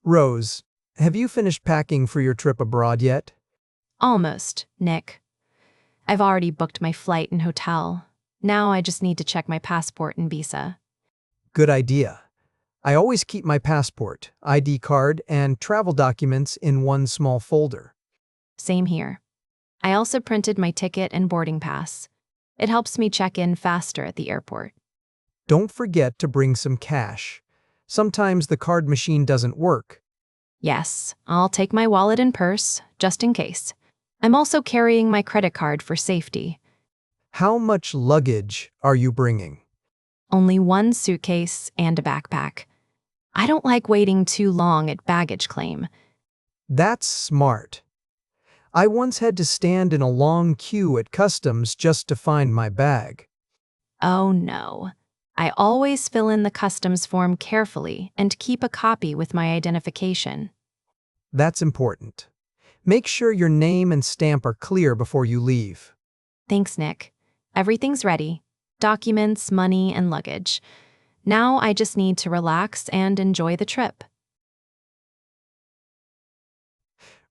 Rose, have you finished packing for your trip abroad yet? Almost, Nick. I've already booked my flight and hotel. Now I just need to check my passport and visa. Good idea. I always keep my passport, ID card, and travel documents in one small folder. Same here. I also printed my ticket and boarding pass. It helps me check in faster at the airport. Don't forget to bring some cash. Sometimes the card machine doesn't work. Yes, I'll take my wallet and purse, just in case. I'm also carrying my credit card for safety. How much luggage are you bringing? Only one suitcase and a backpack. I don't like waiting too long at baggage claim. That's smart. I once had to stand in a long queue at customs just to find my bag. Oh no. I always fill in the customs form carefully and keep a copy with my identification. That's important. Make sure your name and stamp are clear before you leave. Thanks, Nick. Everything's ready. Documents, money, and luggage. Now I just need to relax and enjoy the trip.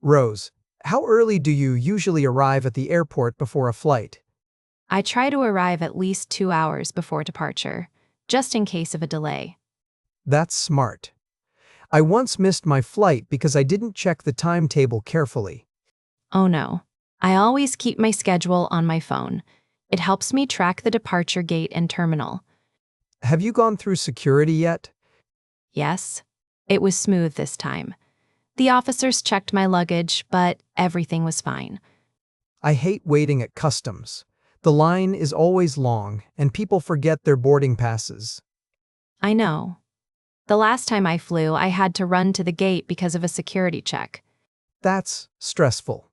Rose, how early do you usually arrive at the airport before a flight? I try to arrive at least 2 hours before departure, just in case of a delay. That's smart. I once missed my flight because I didn't check the timetable carefully. Oh no. I always keep my schedule on my phone. It helps me track the departure gate and terminal. Have you gone through security yet? Yes, it was smooth this time. The officers checked my luggage, but everything was fine. I hate waiting at customs. The line is always long, and people forget their boarding passes. I know. The last time I flew, I had to run to the gate because of a security check. That's stressful.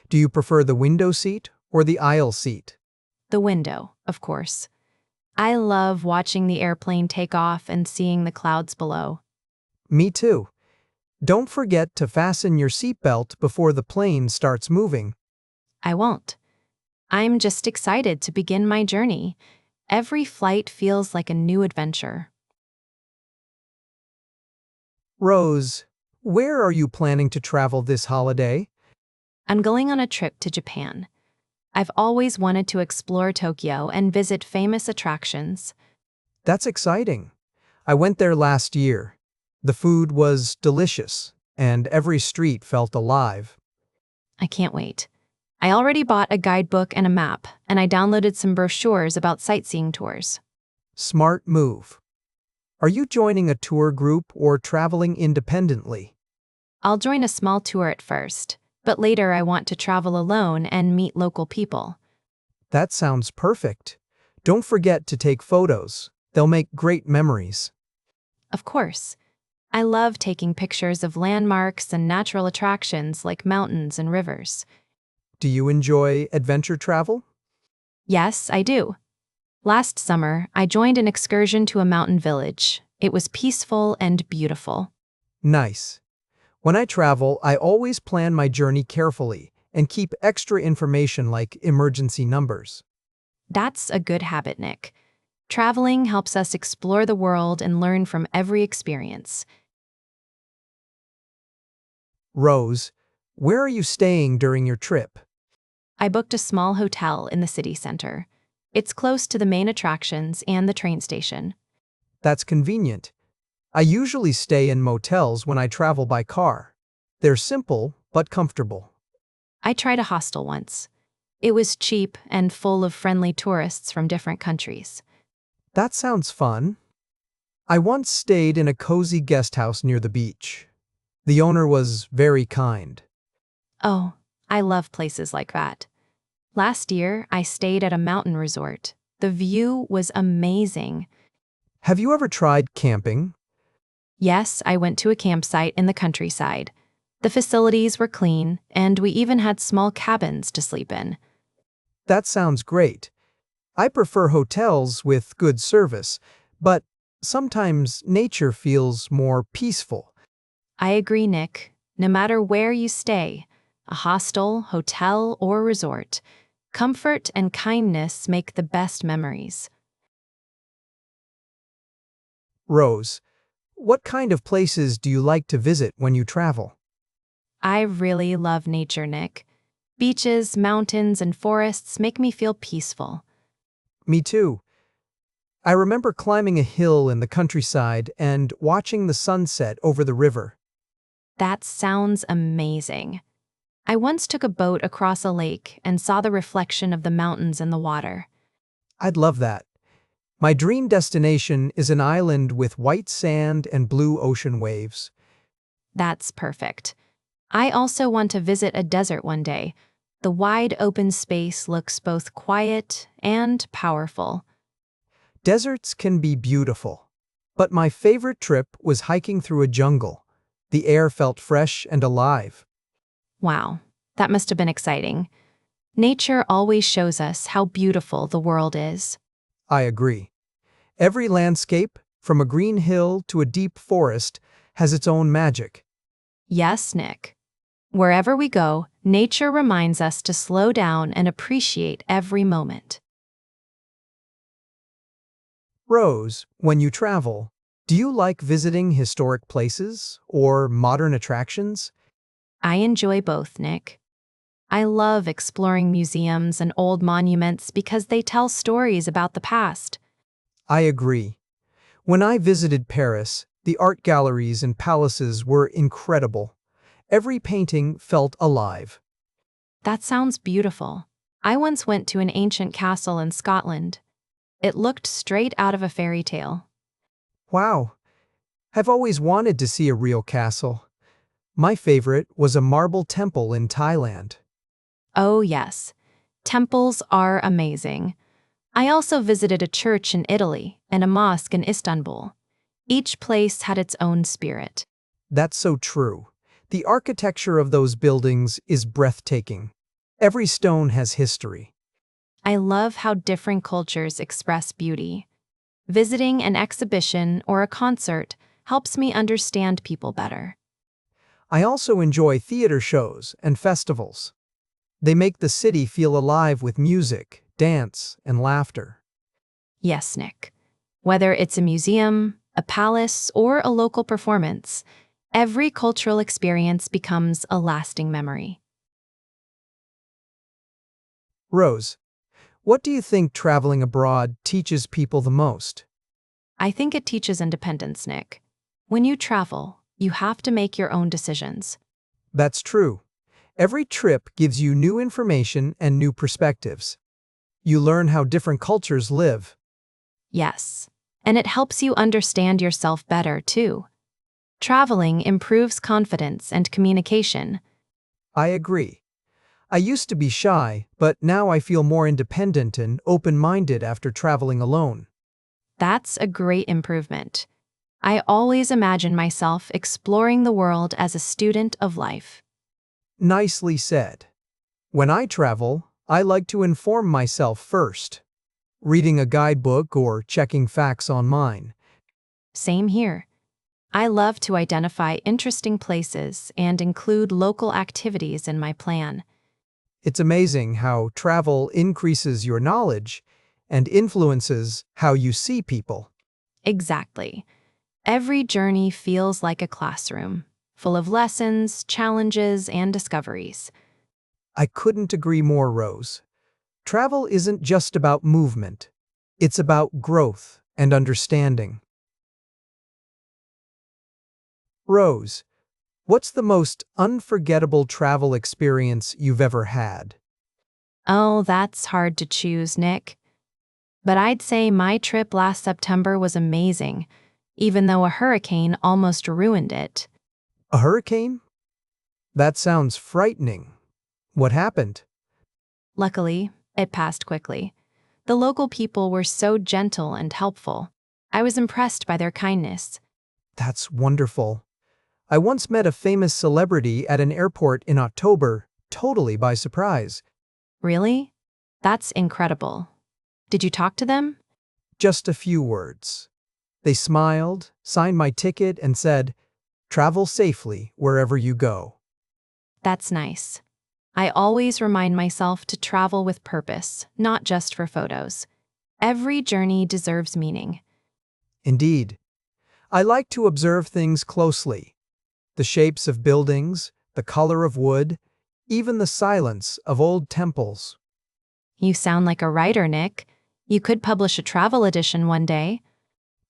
Do you prefer the window seat or the aisle seat? The window, of course. I love watching the airplane take off and seeing the clouds below. Me too. Don't forget to fasten your seatbelt before the plane starts moving. I won't. I'm just excited to begin my journey. Every flight feels like a new adventure. Rose, where are you planning to travel this holiday? I'm going on a trip to Japan. I've always wanted to explore Tokyo and visit famous attractions. That's exciting. I went there last year. The food was delicious, and every street felt alive. I can't wait. I already bought a guidebook and a map, and I downloaded some brochures about sightseeing tours. Smart move. Are you joining a tour group or traveling independently? I'll join a small tour at first, but later I want to travel alone and meet local people. That sounds perfect. Don't forget to take photos. They'll make great memories. Of course. I love taking pictures of landmarks and natural attractions like mountains and rivers. Do you enjoy adventure travel? Yes, I do. Last summer, I joined an excursion to a mountain village. It was peaceful and beautiful. Nice. When I travel, I always plan my journey carefully and keep extra information like emergency numbers. That's a good habit, Nick. Traveling helps us explore the world and learn from every experience. Rose, where are you staying during your trip? I booked a small hotel in the city center. It's close to the main attractions and the train station. That's convenient. I usually stay in motels when I travel by car. They're simple but comfortable. I tried a hostel once. It was cheap and full of friendly tourists from different countries. That sounds fun. I once stayed in a cozy guest house near the beach. The owner was very kind. Oh, I love places like that. Last year, I stayed at a mountain resort. The view was amazing. Have you ever tried camping? Yes, I went to a campsite in the countryside. The facilities were clean, and we even had small cabins to sleep in. That sounds great. I prefer hotels with good service, but sometimes nature feels more peaceful. I agree, Nick. No matter where you stay, a hostel, hotel, or resort, comfort and kindness make the best memories. Rose, What kind of places do you like to visit when you travel? I really love nature, Nick. Beaches, mountains, and forests make me feel peaceful. Me too. I remember climbing a hill in the countryside and watching the sunset over the river. That sounds amazing. I once took a boat across a lake and saw the reflection of the mountains in the water. I'd love that. My dream destination is an island with white sand and blue ocean waves. That's perfect. I also want to visit a desert one day. The wide open space looks both quiet and powerful. Deserts can be beautiful, but my favorite trip was hiking through a jungle. The air felt fresh and alive. Wow, that must have been exciting. Nature always shows us how beautiful the world is. I agree. Every landscape, from a green hill to a deep forest, has its own magic. Yes, Nick. Wherever we go, nature reminds us to slow down and appreciate every moment. Rose, when you travel, do you like visiting historic places or modern attractions? I enjoy both, Nick. I love exploring museums and old monuments because they tell stories about the past. I agree. When I visited Paris, the art galleries and palaces were incredible. Every painting felt alive. That sounds beautiful. I once went to an ancient castle in Scotland. It looked straight out of a fairy tale. Wow, I've always wanted to see a real castle. My favorite was a marble temple in Thailand. Oh, yes. Temples are amazing. I also visited a church in Italy and a mosque in Istanbul. Each place had its own spirit. That's so true. The architecture of those buildings is breathtaking. Every stone has history. I love how different cultures express beauty. Visiting an exhibition or a concert helps me understand people better. I also enjoy theater shows and festivals. They make the city feel alive with music, dance, and laughter. Yes, Nick. Whether it's a museum, a palace, or a local performance, every cultural experience becomes a lasting memory. Rose, what do you think traveling abroad teaches people the most? I think it teaches independence, Nick. When you travel, you have to make your own decisions. That's true. Every trip gives you new information and new perspectives. You learn how different cultures live. Yes. And it helps you understand yourself better, too. Traveling improves confidence and communication. I agree. I used to be shy, but now I feel more independent and open-minded after traveling alone. That's a great improvement. I always imagine myself exploring the world as a student of life. Nicely said. When I travel, I like to inform myself first, reading a guidebook or checking facts online. Same here. I love to identify interesting places and include local activities in my plan. It's amazing how travel increases your knowledge and influences how you see people. Exactly. Every journey feels like a classroom, full of lessons, challenges, and discoveries. I couldn't agree more, Rose. Travel isn't just about movement. It's about growth and understanding. Rose, what's the most unforgettable travel experience you've ever had? Oh, that's hard to choose, Nick. But I'd say my trip last September was amazing, even though a hurricane almost ruined it. A hurricane? That sounds frightening. What happened? Luckily, it passed quickly. The local people were so gentle and helpful. I was impressed by their kindness. That's wonderful. I once met a famous celebrity at an airport in October, totally by surprise. Really? That's incredible. Did you talk to them? Just a few words. They smiled, signed my ticket, and said, "Travel safely wherever you go." That's nice. I always remind myself to travel with purpose, not just for photos. Every journey deserves meaning. Indeed. I like to observe things closely. The shapes of buildings, the color of wood, even the silence of old temples. You sound like a writer, Nick. You could publish a travel edition one day.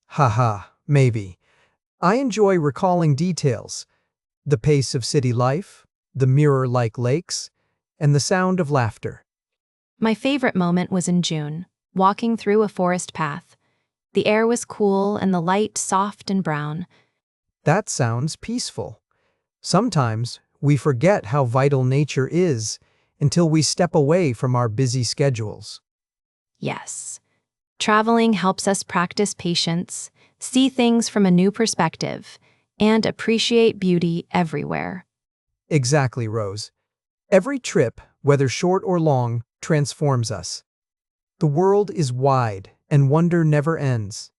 Haha, maybe. I enjoy recalling details, the pace of city life, the mirror-like lakes, and the sound of laughter. My favorite moment was in June, walking through a forest path. The air was cool and the light soft and brown. That sounds peaceful. Sometimes we forget how vital nature is until we step away from our busy schedules. Yes. Traveling helps us practice patience, see things from a new perspective, and appreciate beauty everywhere. Exactly, Rose. Every trip, whether short or long, transforms us. The world is wide, and wonder never ends.